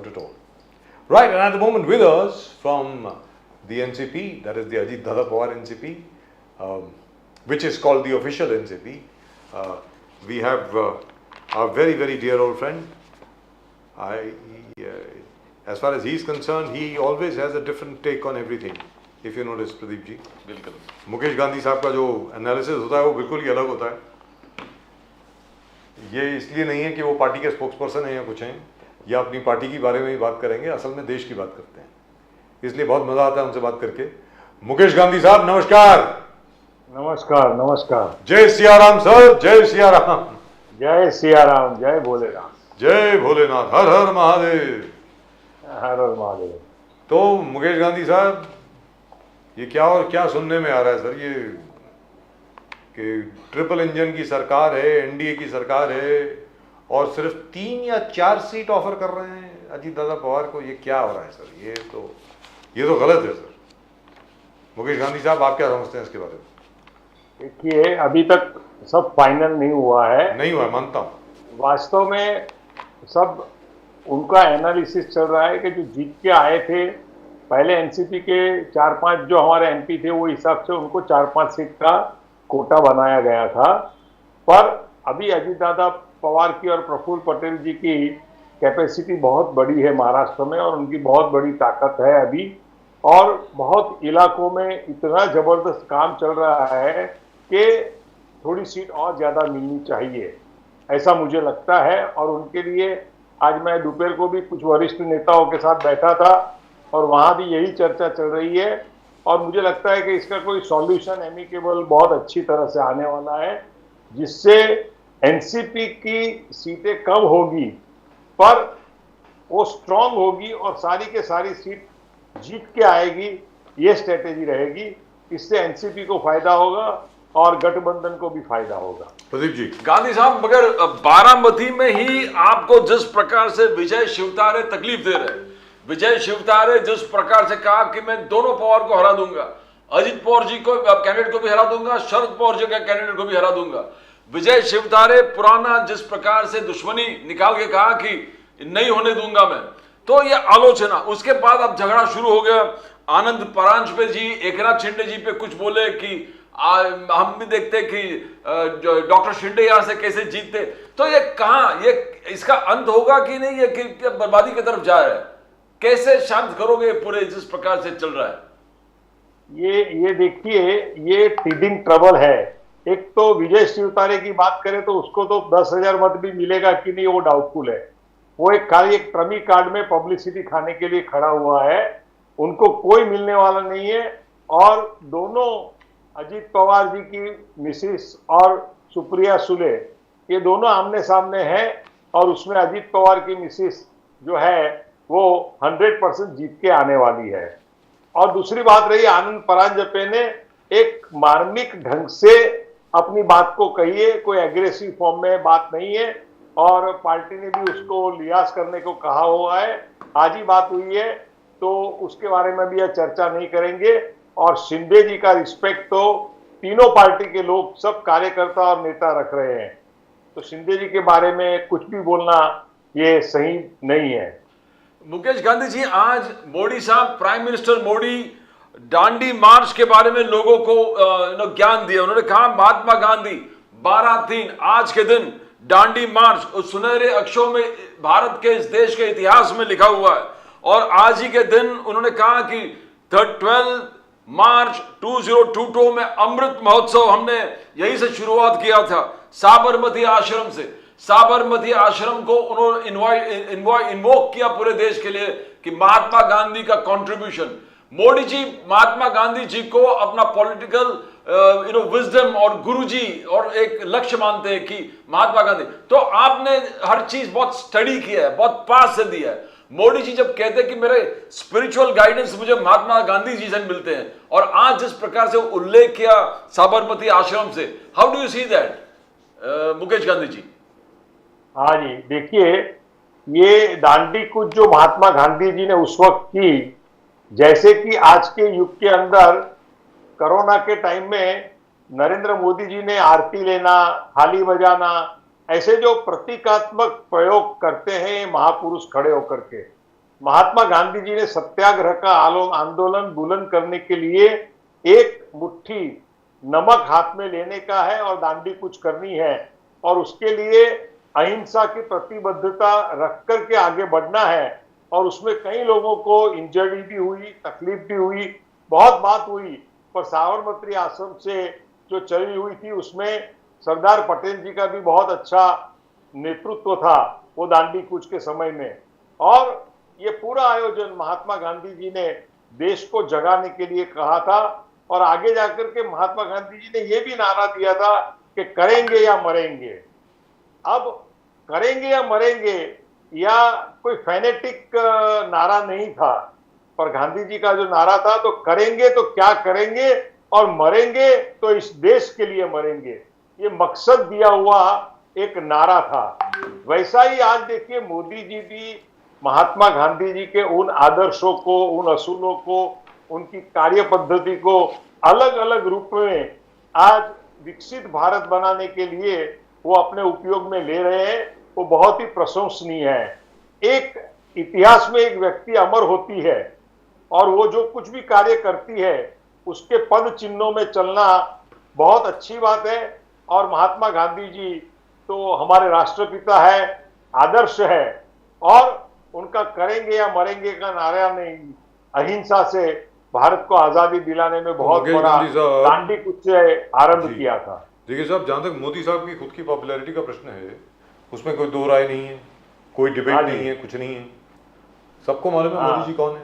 not at all. Right, and at the moment with us from the NCP, that is the Ajit Dada Pawar NCP, which is called the official NCP, we have our very, very dear old friend. As far as he is concerned, he always has a different take on everything. If you notice, Pradeep ji, बिल्कुल मुकेश गांधी साहब का जो analysis होता है वो बिल्कुल ही अलग होता है. ये इसलिए नहीं है कि वो पार्टी के स्पोक्स पर्सन हैं या कुछ हैं या अपनी पार्टी की बारे में ही बात करेंगे, असल में देश की बात करते हैं, इसलिए बहुत मजा आता है उनसे बात करके. मुकेश गांधी साहब नमस्कार. नमस्कार नमस्कार. जय सिया राम सर. जय सिया राम. जय सिया राम. जय भोलेनाथ. जय भोलेनाथ. हर हर महादेव. हर हर महादेव. तो मुकेश गांधी साहब, ये क्या और क्या सुनने में आ रहा है सर, ये कि ट्रिपल इंजन की सरकार है, एनडीए की सरकार है और सिर्फ 3 या 4 सीट ऑफर कर रहे हैं अजीत दादा पवार को. ये क्या हो रहा है सर? ये तो गलत है सर. मुकेश गांधी साहब, आप क्या समझते हैं इसके बारे में? देखिए, अभी तक सब फाइनल नहीं हुआ है. नहीं हुआ, मानता हूँ. वास्तव में सब उनका एनालिसिस चल रहा है कि जो जीत के आए थे पहले एनसीपी के 4-5 जो हमारे एमपी थे, वो हिसाब से उनको 4-5 सीट का कोटा बनाया गया था. पर अभी अजीत दादा पवार की और प्रफुल्ल पटेल जी की कैपेसिटी बहुत बड़ी है महाराष्ट्र में और उनकी बहुत बड़ी ताकत है अभी, और बहुत इलाकों में इतना जबरदस्त काम चल रहा है कि थोड़ी सीट और ज़्यादा मिलनी चाहिए, ऐसा मुझे लगता है. और उनके लिए आज मैं दोपहर को भी कुछ वरिष्ठ नेताओं के साथ बैठा था और वहाँ भी यही चर्चा चल रही है, और मुझे लगता है कि इसका कोई सॉल्यूशन एमिकेबल बहुत अच्छी तरह से आने वाला है, जिससे एनसीपी की सीटें कम होगी पर वो स्ट्रांग होगी और सारी के सारी सीट जीत के आएगी. ये स्ट्रेटेजी रहेगी. इससे एनसीपी को फायदा होगा और गठबंधन को भी फायदा होगा. प्रदीप जी. गांधी साहब, मगर बारामती में ही आपको जिस प्रकार से विजय शिवतारे तकलीफ दे रहे हैं, विजय शिवतारे जिस प्रकार से कहा कि मैं दोनों पवार को हरा दूंगा, अजित पवार जी को कैंडिडेट को भी हरा दूंगा, शरद पवार जी के कैंडिडेट को भी हरा दूंगा, विजय शिवतारे पुराना जिस प्रकार से दुश्मनी निकाल के कहा कि नहीं होने दूंगा मैं, तो ये आलोचना, उसके बाद अब झगड़ा शुरू हो गया. आनंद परांजपे जी एकनाथ शिंदे जी पे कुछ बोले कि हम भी देखते कि डॉक्टर शिंदे यहां से कैसे जीतते. तो ये कहां, ये इसका अंत होगा कि नहीं, ये कि बर्बादी की तरफ जा रहा है? कैसे शांत करोगे पूरे जिस प्रकार से चल रहा है? ये देखिए, ये टीडिंग ट्रबल है. एक तो विजय शिवतारे की बात करें तो उसको तो 10,000 मत भी मिलेगा कि नहीं वो डाउटफुल है. वो एक ट्रमी कार्ड में पब्लिसिटी खाने के लिए खड़ा हुआ है. उनको कोई मिलने वाला नहीं है. और दोनों अजीत पवार जी की मिसिस और सुप्रिया सुले, ये दोनों आमने सामने हैं और उसमें अजीत पवार की मिसिस जो है वो 100% जीत के आने वाली है. और दूसरी बात रही, आनंद परांजपे ने एक मार्मिक ढंग से अपनी बात को कही है, कोई एग्रेसिव फॉर्म में बात नहीं है, और पार्टी ने भी उसको लिहाज करने को कहा हुआ है. आज ही बात हुई है तो उसके बारे में भी यह चर्चा नहीं करेंगे. और शिंदे जी का रिस्पेक्ट तो तीनों पार्टी के लोग, सब कार्यकर्ता और नेता रख रहे हैं, तो शिंदे जी के बारे में कुछ भी बोलना ये सही नहीं है. मुकेश गांधी जी, आज मोदी साहब, प्राइम मिनिस्टर मोदी दांडी मार्च के बारे में लोगों को ज्ञान दिया. उन्होंने कहा महात्मा गांधी 12/3 आज के दिन दांडी मार्च उस सुनहरे अक्षरों में भारत के इस देश के इतिहास में लिखा हुआ है. और आज ही के दिन उन्होंने कहा कि 12 मार्च 2022 में अमृत महोत्सव हमने यहीं से शुरुआत किया था, साबरमती आश्रम से. साबरमती आश्रम को उन्होंने इन्वोक किया पूरे देश के लिए कि महात्मा गांधी का कंट्रीब्यूशन. मोदी जी महात्मा गांधी जी को अपना पॉलिटिकल विजडम और गुरुजी और एक लक्ष्य मानते हैं कि महात्मा गांधी. तो आपने हर चीज बहुत स्टडी किया है, बहुत पास से दिया है. मोदी जी जब कहते हैं कि मेरे स्पिरिचुअल गाइडेंस मुझे महात्मा गांधी जी से मिलते हैं, और आज जिस प्रकार से उल्लेख किया साबरमती आश्रम से, how do you see that Mukesh Gandhi ji? हाँ जी, देखिए, ये दांडी कूच जो महात्मा गांधी जी ने उस वक्त की, जैसे कि आज के युग के अंदर कोरोना के टाइम में नरेंद्र मोदी जी ने आरती लेना, थाली बजाना, ऐसे जो प्रतीकात्मक प्रयोग करते हैं महापुरुष खड़े होकर के, महात्मा गांधी जी ने सत्याग्रह का आंदोलन बुलंद करने के लिए एक मुट्ठी नमक हाथ में लेने का है और दांडी कूच करनी है, और उसके लिए अहिंसा की प्रतिबद्धता रख करके आगे बढ़ना है। और उसमें कई लोगों को इंजरी भी हुई, तकलीफ भी हुई, बहुत बात हुई, पर साबरमती आश्रम से जो चली हुई थी उसमें सरदार पटेल जी का भी बहुत अच्छा नेतृत्व था वो दांडी कूच के समय में। और ये पूरा आयोजन महात्मा गांधी जी ने देश को जगाने के लिए कहा था, और आगे जाकर के महात्मा गांधी जी ने ये भी नारा दिया था कि करेंगे या मरेंगे। अब करेंगे या मरेंगे या कोई फैनेटिक नारा नहीं था, पर गांधी जी का जो नारा था तो करेंगे तो क्या करेंगे और मरेंगे तो इस देश के लिए मरेंगे, ये मकसद दिया हुआ एक नारा था। वैसा ही आज देखिए मोदी जी भी महात्मा गांधी जी के उन आदर्शों को, उन असूलों को, उनकी कार्य पद्धति को अलग अलग रूप में आज विकसित भारत बनाने के लिए वो अपने उपयोग में ले रहे हैं। वो बहुत ही प्रशंसनीय है। एक इतिहास में एक व्यक्ति अमर होती है और वो जो कुछ भी कार्य करती है उसके पद चिन्हों में चलना बहुत अच्छी बात है। और महात्मा गांधी जी तो हमारे राष्ट्रपिता है, आदर्श है, और उनका करेंगे या मरेंगे का नारा ने अहिंसा से भारत को आजादी दिलाने में बहुत बड़ा दांडी कूच से आरंभ किया था। देखिए साहब, जहां तक मोदी साहब की खुद की पॉपुलैरिटी का प्रश्न है उसमें कोई दो राय नहीं है, कोई डिबेट नहीं है, कुछ नहीं है। सबको मालूम है मोदी जी कौन है,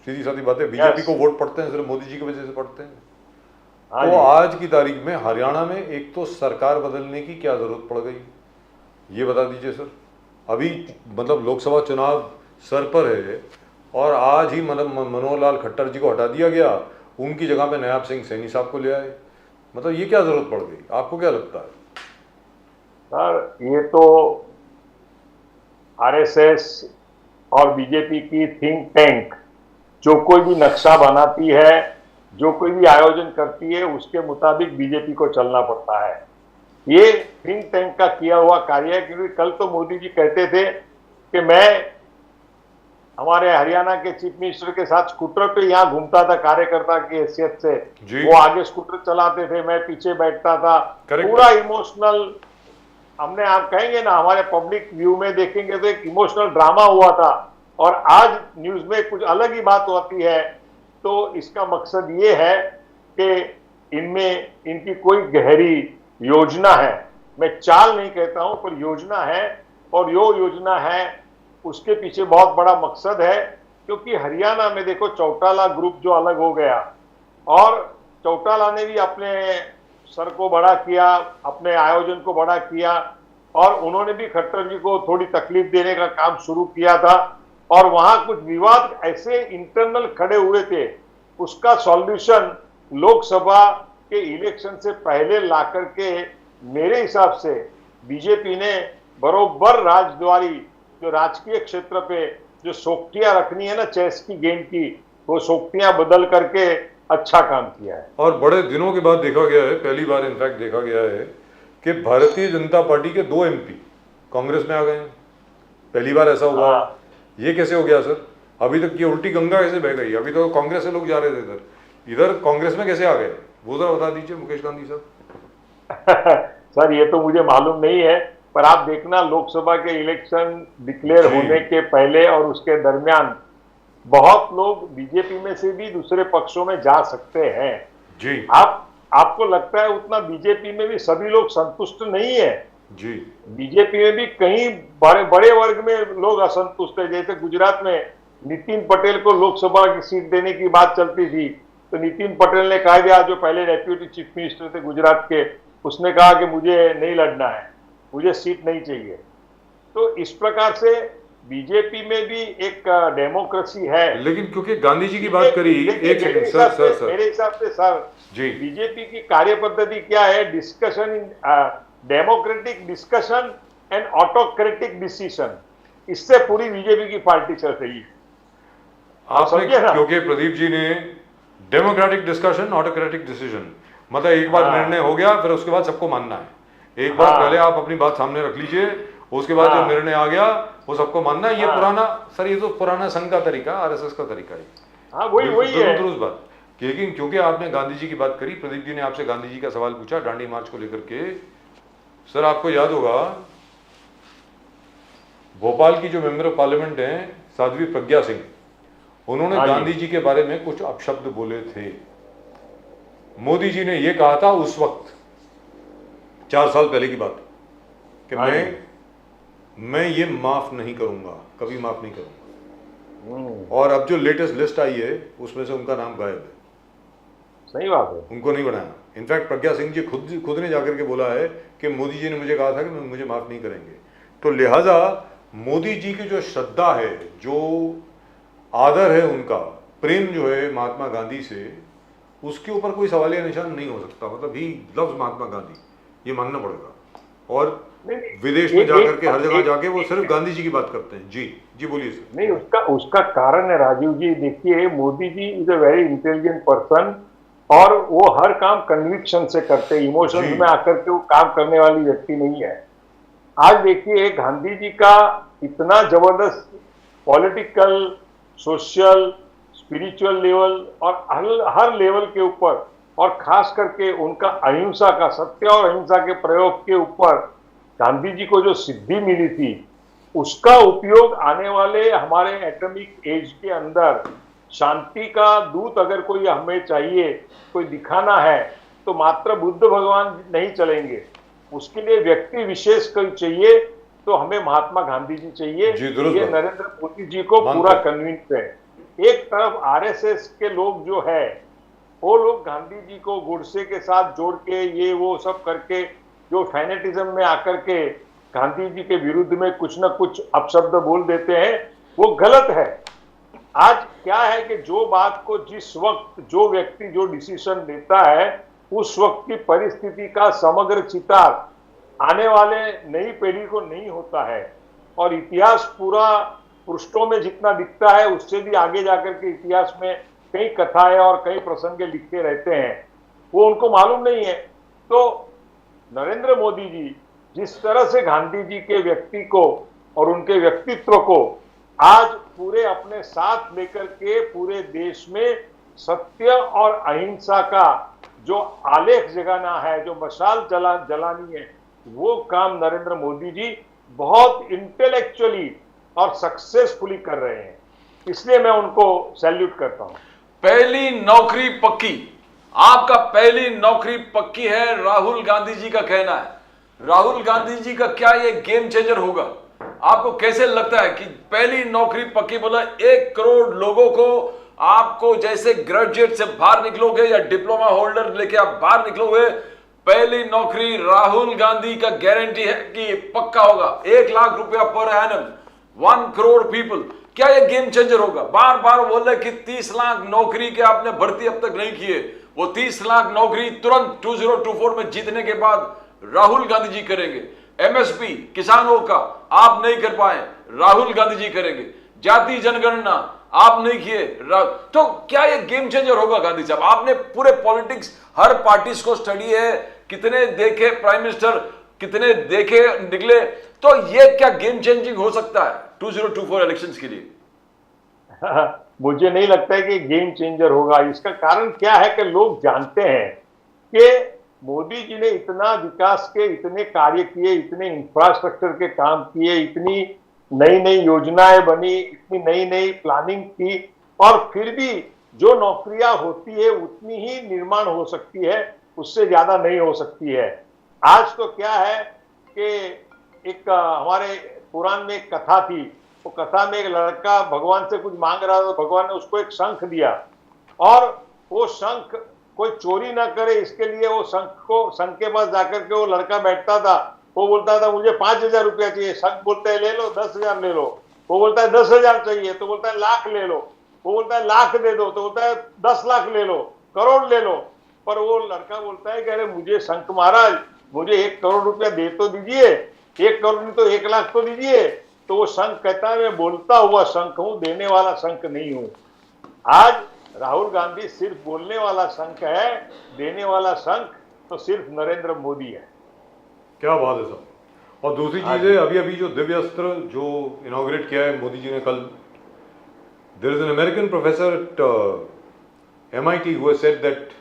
सीधी सादी बात है। बीजेपी को वोट पड़ते हैं सिर्फ मोदी जी की वजह से पड़ते हैं। तो आज की तारीख में हरियाणा में एक तो सरकार बदलने की क्या जरूरत पड़ गई, ये बता दीजिए सर। अभी मतलब लोकसभा चुनाव सर पर है और आज ही मनोहर लाल खट्टर जी को हटा दिया गया, उनकी जगह पे नायब सिंह सैनी साहब को ले आए। मतलब ये क्या जरूरत पड़ गई, आपको क्या लगता है? सर ये तो आरएसएस और बीजेपी की थिंक टैंक जो कोई भी नक्शा बनाती है, जो कोई भी आयोजन करती है, उसके मुताबिक बीजेपी को चलना पड़ता है। ये थिंक टैंक का किया हुआ कार्य है। क्योंकि कल तो मोदी जी कहते थे कि मैं हमारे हरियाणा के चीफ मिनिस्टर के साथ स्कूटर पे यहाँ घूमता था कार्यकर्ता की हैसियत से, वो आगे स्कूटर चलाते थे, मैं पीछे बैठता था, पूरा इमोशनल। हमने आप कहेंगे ना, हमारे पब्लिक व्यू में देखेंगे तो एक इमोशनल ड्रामा हुआ था, और आज न्यूज में कुछ अलग ही बात होती है। तो इसका मकसद ये है कि इनमें इनकी कोई गहरी योजना है। मैं चाल नहीं कहता हूं, पर योजना है, और यो योजना है उसके पीछे बहुत बड़ा मकसद है। क्योंकि हरियाणा में देखो चौटाला ग्रुप जो अलग हो गया, और चौटाला ने भी अपने सर को बड़ा किया, अपने आयोजन को बड़ा किया, और उन्होंने भी खट्टर जी को थोड़ी तकलीफ देने का काम शुरू किया था, और वहां कुछ विवाद ऐसे इंटरनल खड़े हुए थे, उसका सॉल्यूशन लोकसभा के इलेक्शन से पहले ला करके मेरे हिसाब से बीजेपी ने बरोबर राजद्वारी जो राजकीय क्षेत्र पे जो सोख्तियां रखनी है ना, चेस की गेम की, वो सोख्तियां बदल करके अच्छा काम किया है। और बड़े दिनों के बाद देखा गया है, पहली बार इनफैक्ट देखा गया है कि भारतीय जनता पार्टी के 2 MP कांग्रेस में आ गए हैं। पहली बार ऐसा हुआ। ये कैसे हो गया सर? अभी तक ये उल्टी गंगा कैसे बह गई? अभी तो कांग्रेस से लोग जा रहे थे इधर कांग्रेस में कैसे आ गए, वो जरा बता दीजिए मुकेश गांधी साहब। सर ये तो मुझे मालूम नहीं है, पर आप देखना लोकसभा के इलेक्शन डिक्लेयर होने के पहले और उसके दरमियान बहुत लोग बीजेपी में से भी दूसरे पक्षों में जा सकते हैं जी। आपको लगता है उतना बीजेपी में भी सभी लोग संतुष्ट नहीं है जी। बीजेपी में भी कई बड़े वर्ग में लोग असंतुष्ट है। जैसे गुजरात में नितिन पटेल को लोकसभा की सीट देने की बात चलती थी, तो नितिन पटेल ने कहा दिया, जो पहले डेप्यूटी चीफ मिनिस्टर थे गुजरात के, उसने कहा कि मुझे नहीं लड़ना है, मुझे सीट नहीं चाहिए। तो इस प्रकार से बीजेपी में भी एक डेमोक्रेसी है। लेकिन क्योंकि गांधी जी की बात करी, एक सेकंड सर, मेरे हिसाब से सर जी, बीजेपी की कार्य पद्धति क्या है? Discussion in democratic discussion and autocratic decision, इससे पूरी बीजेपी की पार्टी चल रही है। आपने, क्योंकि प्रदीप जी ने डेमोक्रेटिक डिस्कशन ऑटोक्रेटिक डिसीजन, मतलब एक बार निर्णय हो गया फिर उसके बाद सबको मानना है। एक बार पहले आप अपनी बात सामने रख लीजिए उसके बाद जो हाँ। निर्णय आ गया वो सबको मानना, ये हाँ। पुराना सर, ये तो पुराना संघ का तरीका, आरएसएस का तरीका है। हाँ, वही बिल्कुल वही है। दुरुस्त बात। लेकिन क्योंकि आपने गांधी जी की बात करी, प्रदीप जी ने आपसे गांधी जी का सवाल पूछा दांडी मार्च को लेकर के। सर आपको याद होगा भोपाल की जो मेंबर ऑफ पार्लियामेंट हैं साध्वी प्रज्ञा सिंह, उन्होंने हाँ जी। गांधी जी के बारे में कुछ अपशब्द बोले थे। मोदी जी ने यह कहा था उस वक्त, 4 साल पहले की बात, कि हाँ जी। मैं ये माफ नहीं करूंगा, कभी माफ नहीं करूंगा। हम्म, और अब जो लेटेस्ट लिस्ट आई है उसमें से उनका नाम गायब है, सही बात है। उनको नहीं बनाया। इनफैक्ट प्रज्ञा सिंह जी खुद ने जाकर के बोला है कि मोदी जी ने मुझे कहा था कि मुझे माफ नहीं करेंगे। तो लिहाजा मोदी जी की जो श्रद्धा है, जो आदर है, उनका प्रेम जो है महात्मा गांधी से, उसके ऊपर कोई सवालिया निशान नहीं हो सकता। मतलब ही लव्स महात्मा गांधी, ये मानना पड़ेगा। और नहीं, विदेश में एक- जाकर एक- के हर जगह एक- जाके वो सिर्फ गांधी जी की बात करते हैं। जी जी बोलिए सर। नहीं, उसका उसका कारण है राजीव जी। देखिए, Modi ji is a very intelligent person और वो हर काम कन्विक्शन से करते, इमोशंस जी। में आकर के वो काम करने वाली व्यक्ति नहीं है। आज देखिए, गांधी जी का इतना जबरदस्त पॉलिटिकल, सोशल, स्पिरिचुअल लेवल और हर लेवल के ऊपर, और खास करके उनका अहिंसा का, सत्य और अहिंसा के प्रयोग के ऊपर गांधी जी को जो सिद्धि मिली थी, उसका उपयोग आने वाले हमारे एटॉमिक एज के अंदर शांति का दूत अगर कोई हमें चाहिए, कोई दिखाना है, तो मात्र बुद्ध भगवान नहीं चलेंगे। उसके लिए व्यक्ति विशेष कोई चाहिए, तो हमें महात्मा गांधी जी चाहिए। जी, दुरुस्त ये बात। नरेंद्र मोदी जी को मानते पूरा हैं। कन्विंस है। एक तरफ आरएसएस के लोग जो है, वो लोग गांधी जी को गोडसे के साथ जोड़ के ये वो सब करके जो फैनेटिज्म में आकर के गांधी जी के विरुद्ध में कुछ न कुछ अपशब्द बोल देते हैं, वो गलत है। आज क्या है कि जो बात को जिस वक्त जो व्यक्ति जो डिसीजन लेता है, उस वक्त की परिस्थिति का समग्र चितार आने वाले नई पीढ़ी को नहीं होता है। और इतिहास पूरा पृष्ठों में जितना दिखता है, उससे भी आगे जाकर के इतिहास में कई कथाएं और कई प्रसंग लिखे रहते हैं, वो उनको मालूम नहीं है। तो नरेंद्र मोदी जी जिस तरह से गांधी जी के व्यक्ति को और उनके व्यक्तित्व को आज पूरे अपने साथ लेकर के पूरे देश में सत्य और अहिंसा का जो आलेख जगाना है, जो मशाल जलानी है, वो काम नरेंद्र मोदी जी बहुत इंटेलेक्चुअली और सक्सेसफुली कर रहे हैं। इसलिए मैं उनको सैल्यूट करता हूं। पहली नौकरी पक्की, आपका पहली नौकरी पक्की है, राहुल गांधी जी का कहना है। राहुल गांधी जी का क्या ये गेम चेंजर होगा? आपको कैसे लगता है कि पहली नौकरी पक्की, मतलब 1 करोड़ लोगों को, आपको जैसे ग्रेजुएट से बाहर निकलोगे या डिप्लोमा होल्डर लेके आप बाहर निकलोगे, पहली नौकरी राहुल गांधी का गारंटी है कि पक्का होगा। 1 लाख रुपया पर एनम, 1 करोड़ पीपल। क्या ये गेम चेंजर होगा? बार बार बोल रहे कि 30 लाख नौकरी के आपने भर्ती अब तक नहीं किए, वो 30 लाख नौकरी तुरंत 2024 में जीतने के बाद राहुल गांधी जी करेंगे। एमएसपी किसानों का आप नहीं कर पाए, राहुल गांधी जी करेंगे। जाति जनगणना आप नहीं किए, तो क्या ये गेम चेंजर होगा गांधी साहब? आपने पूरे पॉलिटिक्स हर पार्टीज को स्टडी है, कितने देखे प्राइम मिनिस्टर, कितने देखे निकले, तो ये क्या गेम चेंजिंग हो सकता है 2024 इलेक्शंस के लिए? मुझे नहीं लगता है कि गेम चेंजर होगा। इसका कारण क्या है कि लोग जानते हैं कि मोदी जी ने इतना विकास के इतने कार्य किए, इतने इंफ्रास्ट्रक्चर के काम किए, इतनी नई नई योजनाएं बनी, इतनी नई नई प्लानिंग की, और फिर भी जो नौकरियां होती है उतनी ही निर्माण हो सकती है, उससे ज्यादा नहीं हो सकती है। आज तो क्या है कि एक हमारे पुराण में एक कथा थी, वो कथा में एक लड़का भगवान से कुछ मांग रहा था, भगवान ने उसको एक शंख दिया, और वो शंख कोई चोरी ना करे इसके लिए वो शंख के पास जाकर के वो लड़का बैठता था। वो बोलता था मुझे 5,000 रुपया चाहिए, शंख बोलता है ले लो, 10,000 ले लो। वो बोलता है 10,000 चाहिए, तो बोलता है लाख ले लो। वो बोलता है लाख दे दो, तो बोलता है 10 लाख ले लो, करोड़ ले लो। पर वो लड़का बोलता है कि अरे मुझे शंख महाराज, मुझे 1 करोड़ रुपया दे तो दीजिए, 1 करोड़ नहीं तो 1 लाख तो दीजिए। तो वो शंख कहता है मैं बोलता हुआ शंख हूं, देने वाला शंख नहीं हूं। आज राहुल गांधी सिर्फ बोलने वाला शंख है, देने वाला शंख तो सिर्फ नरेंद्र मोदी है। क्या बात है साहब। और दूसरी चीज है, अभी अभी जो दिव्य अस्त्र जो इनॉग्रेट किया है मोदी जी ने कल, there is an American professor at MIT who has said that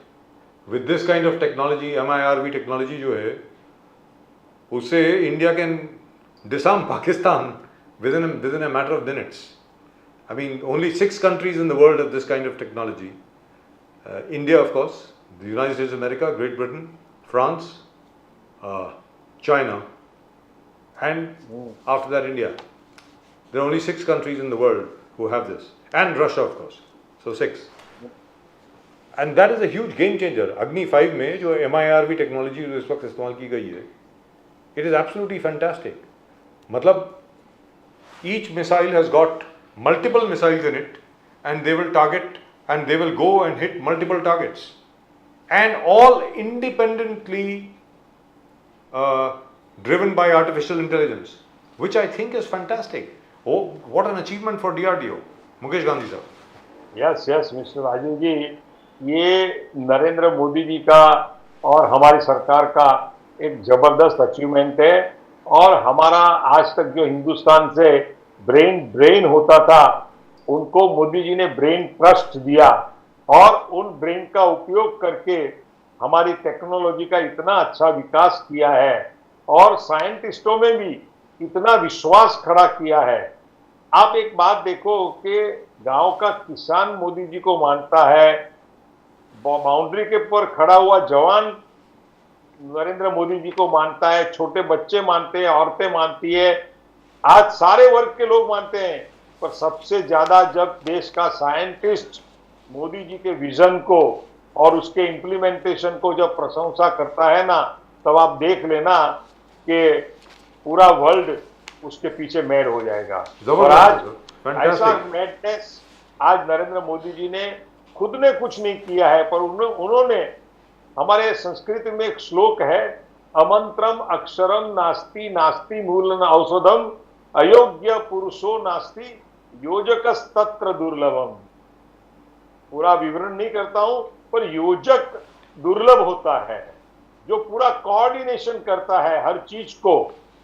with this kind of technology, MIRV technology जो है, उससे India can disarm Pakistan within a matter of minutes. I mean, only 6 countries in the world have this kind of technology. India, of course, the United States of America, Great Britain, France, China, and after that India. There are only 6 countries in the world who have this, and Russia, of course. So 6. And that is a huge game changer. Agni 5 में जो MIRV technology जो इस वक्त इस्तेमाल की गई है, it is absolutely fantastic. मतलब each missile has got multiple missiles in it, and they will target and they will go and hit multiple targets, and all independently driven by artificial intelligence, which I think is fantastic. Oh, what an achievement for DRDO. Mukesh Gandhi साहब। Yes mister Rajiv जी, ये नरेंद्र मोदी जी का और हमारी सरकार का एक जबरदस्त achievement है। और हमारा आज तक जो हिंदुस्तान से ब्रेन ड्रेन होता था, उनको मोदी जी ने ब्रेन ट्रस्ट दिया, और उन ब्रेन का उपयोग करके हमारी टेक्नोलॉजी का इतना अच्छा विकास किया है, और साइंटिस्टों में भी इतना विश्वास खड़ा किया है। आप एक बात देखो कि गांव का किसान मोदी जी को मानता है, बाउंड्री के ऊपर खड़ा हुआ जवान नरेंद्र मोदी जी को मानता है, छोटे बच्चे मानते हैं, औरतें मानती है, आज सारे वर्ग के लोग मानते हैं। पर सबसे ज्यादा जब देश का साइंटिस्ट मोदी जी के विजन को और उसके इम्प्लीमेंटेशन को जब प्रशंसा करता है ना, तब आप देख लेना कि पूरा वर्ल्ड उसके पीछे मैड हो जाएगा। और आज ऐसा मैडनेस आज नरेंद्र मोदी जी ने खुद ने कुछ नहीं किया है, पर उन्होंने, हमारे संस्कृत में एक श्लोक है, अमंत्रम अक्षरम नास्ति नास्ति मूलन औषधम अयोग्य पुरुषो नास्ति योजकस्तत्र दुर्लभम। पूरा विवरण नहीं करता हूं, पर योजक दुर्लभ होता है, जो पूरा कोऑर्डिनेशन करता है हर चीज को,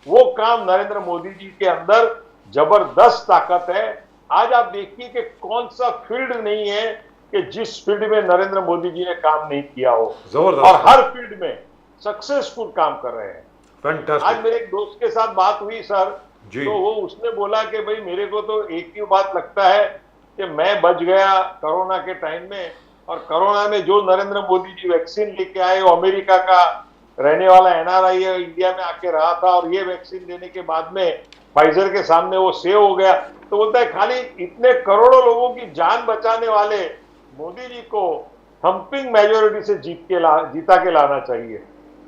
वो काम नरेंद्र मोदी जी के अंदर जबरदस्त ताकत है। आज आप देखिए कि कौन सा फील्ड नहीं है कि जिस फील्ड में नरेंद्र मोदी जी ने काम नहीं किया हो, और हर फील्ड में सक्सेसफुल काम कर रहे हैं। Fantastic. आज मेरे एक दोस्त के साथ बात हुई सर, जी। तो वो उसने बोला कि भाई मेरे को तो एक ही बात लगता है कि मैं बच गया कोरोना के टाइम में, और कोरोना में जो नरेंद्र मोदी जी वैक्सीन लेके आए, वो अमेरिका का रहने वाला NRI है, इंडिया में आके रहा था, और ये वैक्सीन देने के बाद में फाइजर के सामने वो सेव हो गया। तो बोलता है खाली इतने करोड़ों लोगों की जान बचाने वाले मोदी जी को थम्पिंग मेजोरिटी से जीता के लाना चाहिए।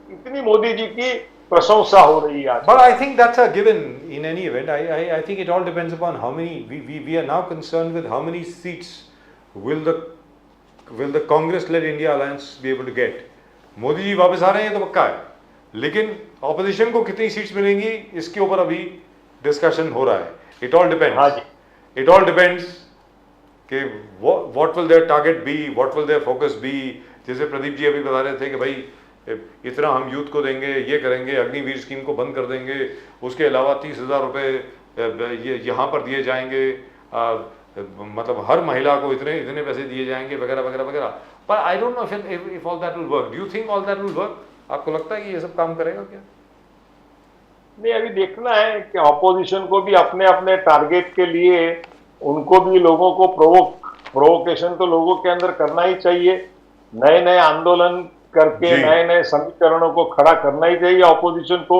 इतनी मोदी जी की प्रशंसा हो रही है। But I think that's a given in any event. I think it all depends upon how many, we are now concerned with how many seats will the Congress-led India alliance be able to get. Modi ji वापस आ रहे हैं तो पक्का है, लेकिन opposition को कितनी seats मिलेंगी इसके ऊपर अभी डिस्कशन हो रहा है। It all depends. हाँ जी, इट ऑल डिपेंड्स कि what will their target be, what will their focus be. जैसे प्रदीप जी अभी बता रहे थे कि भाई इतना हम यूथ को देंगे, ये करेंगे, अग्निवीर स्कीम को बंद कर देंगे, उसके अलावा 30,000 रुपये ये यहाँ पर दिए जाएंगे, मतलब हर महिला को इतने इतने पैसे दिए जाएंगे, वगैरह वगैरह वगैरह। पर I don't know if all that will work. Do you think all that will work? आपको लगता है कि ये सब काम करेगा क्या? नहीं, अभी देखना है कि ऑपोजिशन को भी अपने अपने टारगेट के लिए उनको भी लोगों को प्रोवोकेशन तो लोगों के अंदर करना ही चाहिए। नए नए आंदोलन करके नए नए समीकरणों को खड़ा करना ही चाहिए ऑपोजिशन को,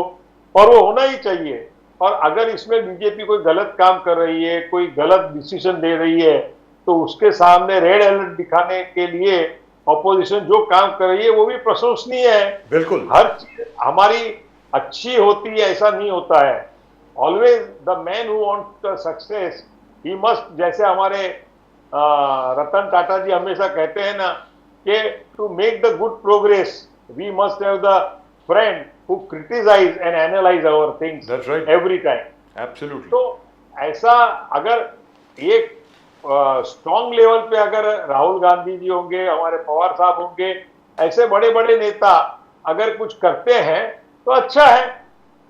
और वो होना ही चाहिए। और अगर इसमें बीजेपी कोई गलत काम कर रही है, कोई गलत डिसीजन दे रही है, तो उसके सामने रेड अलर्ट दिखाने के लिए ऑपोजिशन जो काम कर रही है वो भी प्रशंसनीय है। बिल्कुल, हर चीज हमारी अच्छी होती है ऐसा नहीं होता है। Always the man who want success he must, जैसे हमारे रतन टाटा जी हमेशा कहते हैं ना कि to make the good progress we must have the friend who criticize and analyze our things. That's right. Every time. Absolutely. तो ऐसा अगर एक स्ट्रॉन्ग लेवल पे अगर राहुल गांधी जी होंगे, हमारे पवार साहब होंगे, ऐसे बड़े बड़े नेता अगर कुछ करते हैं तो अच्छा है।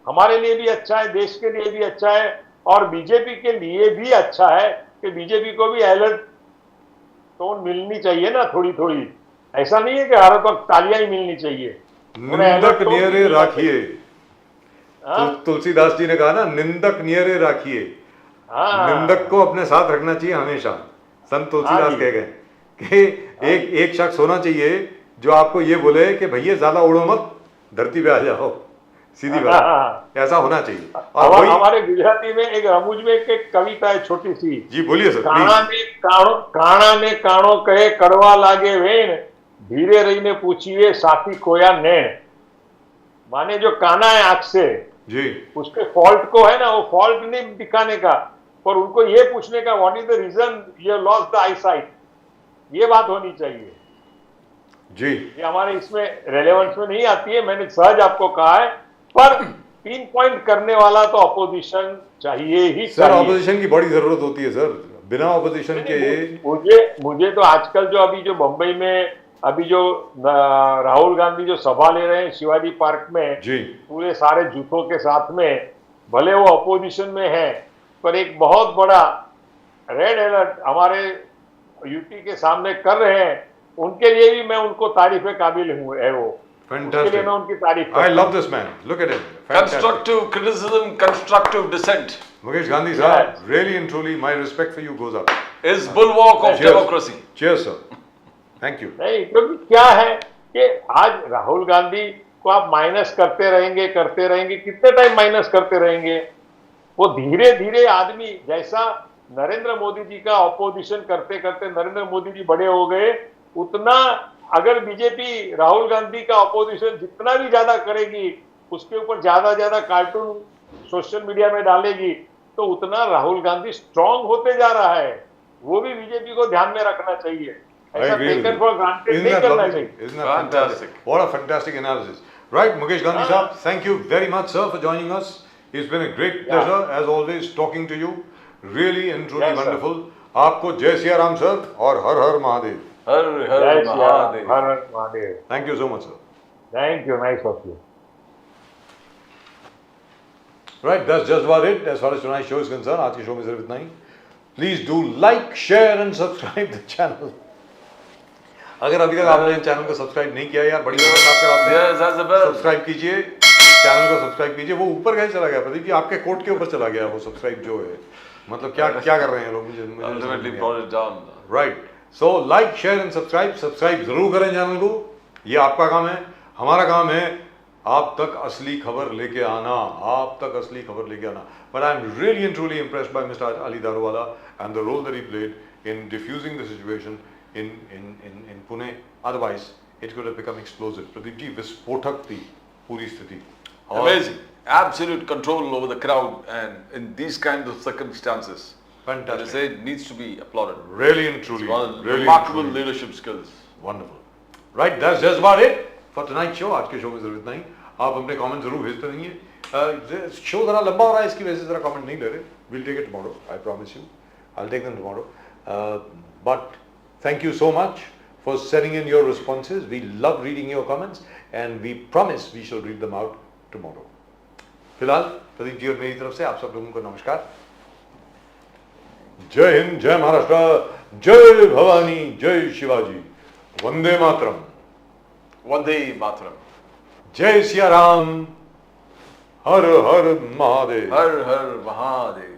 हमारे लिए भी अच्छा है, देश के लिए भी अच्छा है, और बीजेपी के लिए भी अच्छा है कि बीजेपी को भी अलर्ट टोन मिलनी चाहिए ना, थोड़ी थोड़ी। ऐसा नहीं है कि हर वक्त तालियां ही मिलनी चाहिए, उन्हें alert निंदक tone नियरे मिलना राखिए। चाहिए। हाँ? तुलसीदास जी ने कहा ना, निंदक नियरे राखिए। हाँ, निंदक को अपने साथ रखना चाहिए हमेशा। संत तुलसीदास जी। कह गए कि एक शख्स होना चाहिए जो आपको ये बोले कि भैया ज्यादा उड़ो मत, धरती पे आ जाओ, सीधी बात। हाँ। ऐसा होना चाहिए। और वही, हमारे गुजराती में एक रमूज में एक कविता है छोटी सी। जी बोलिए सर काणा प्लीज। ने काणो कहे कड़वा लागे वेण, धीरे रहीने पूछिए साथी खोया नैण। माने जो काना है आंख से, जी उसके फॉल्ट को है ना, वो फॉल्ट नहीं दिखाने का, पर उनको ये पूछने का what is the reason you lost the eyesight, ये बात होनी चाहिए। जी ये हमारे इसमें रेलेवेंस में नहीं आती है, मैंने सहज आपको कहा है, पर पिन पॉइंट करने वाला तो अपोजिशन चाहिए ही सर, चाहिए। ऑपोजिशन की बड़ी जरूरत होती है सर। बिना ऑपोजिशन के मुझे तो आजकल जो अभी जो बंबई में अभी जो राहुल गांधी जो सभा ले रहे हैं शिवाजी पार्क में, जी पूरे सारे जूथों के साथ में, भले वो अपोजिशन में है, पर एक बहुत बड़ा रेड अलर्ट हमारे यूटी के सामने कर रहे हैं, उनके लिए भी मैं उनको तारीफ काबिल हूँ है वो। उसके लिए मैं उनकी तारीफ आई करता लव हूँ। This man, look at him. Constructive criticism, constructive dissent Mukesh Gandhi साहब, Yes. really and truly my respect for you goes up. is bulwark of Cheers. democracy. Cheers sir. Thank you. नहीं, क्योंकि क्या है कि आज राहुल गांधी को आप माइनस करते रहेंगे, कितने टाइम माइनस करते रहेंगे? वो धीरे धीरे आदमी, जैसा नरेंद्र मोदी जी का ऑपोजिशन करते करते नरेंद्र मोदी जी बड़े हो गए, उतना अगर बीजेपी राहुल गांधी का ऑपोजिशन जितना भी ज्यादा करेगी, उसके ऊपर ज्यादा कार्टून सोशल मीडिया में डालेगी, तो उतना राहुल गांधी स्ट्रांग होते जा रहा है। वो भी बीजेपी को ध्यान में रखना चाहिए। I ऐसा agree with taken you. for granted Isn't नहीं that करना lovely? चाहिए। Isn't that fantastic? Fantastic. What a fantastic analysis. Right, Mukesh Gandhi Ah. sahab, thank you very much sir for joining us. It's been a great pleasure as always talking to you. Really and truly Yes, sir. wonderful. आपको जय Siya Ram sir और हर हर Mahadev. Har Har जय Shri Ram, Mahadev. Her her Mahadev. Thank you so much sir. Thank you, nice of you. Right, that's just about it as far as tonight's show is concerned. आज के show में सिर्फ इतना ही. Please do like, share and subscribe the channel. अगर अभी तक आपने channel को सब्सक्राइब नहीं किया यार, बड़ी मेहनत आप कराते हैं। Yes, that's the bell. Subscribe कीजिए, चैनल को सब्सक्राइब कीजिए। वो ऊपर कैसे चला गया प्रदीप जी? आपके कोट के ऊपर चला गया वो सब्सक्राइब जो है। मतलब क्या क्या कर रहे हैं लोग? मुझे समझ Ultimately नहीं brought it down. Right. So like share and subscribe जरूर करें चैनल को। ये आपका काम है, हमारा काम है आप तक असली खबर लेके आना, आप तक असली खबर लेके आना। But I am really and truly impressed by mister Ali Daruwala and the role that he played in defusing the situation in Pune. Otherwise, it could have become explosive. Pradeep ji, विस्फोटक थी पूरी स्थिति। Amazing. Absolute control over the crowd, and in these kinds of circumstances, I Fantastic. say it needs to be applauded. Really and truly, One of the really and remarkable truly. leadership skills. Wonderful. Right, that's just about it for tonight's show. आज के show में जरूर इतना ही। आप अपने comment जरूर भेजते रहिए। शो जरा लंबा हो रहा है, इसकी वजह से जरा कमेंट नहीं ले रहे। We'll take it tomorrow. I promise you. I'll take them tomorrow. But thank you so much for sending in your responses. We love reading your comments and we promise we shall read them out tomorrow. फिलहाल प्रदीप जी और मेरी तरफ से आप सब लोगों को नमस्कार। जय हिंद, जय महाराष्ट्र, जय भवानी, जय शिवाजी, वंदे मातरम, Vande Mataram. जय सिया राम, हर हर महादेव। Har Har Mahadev.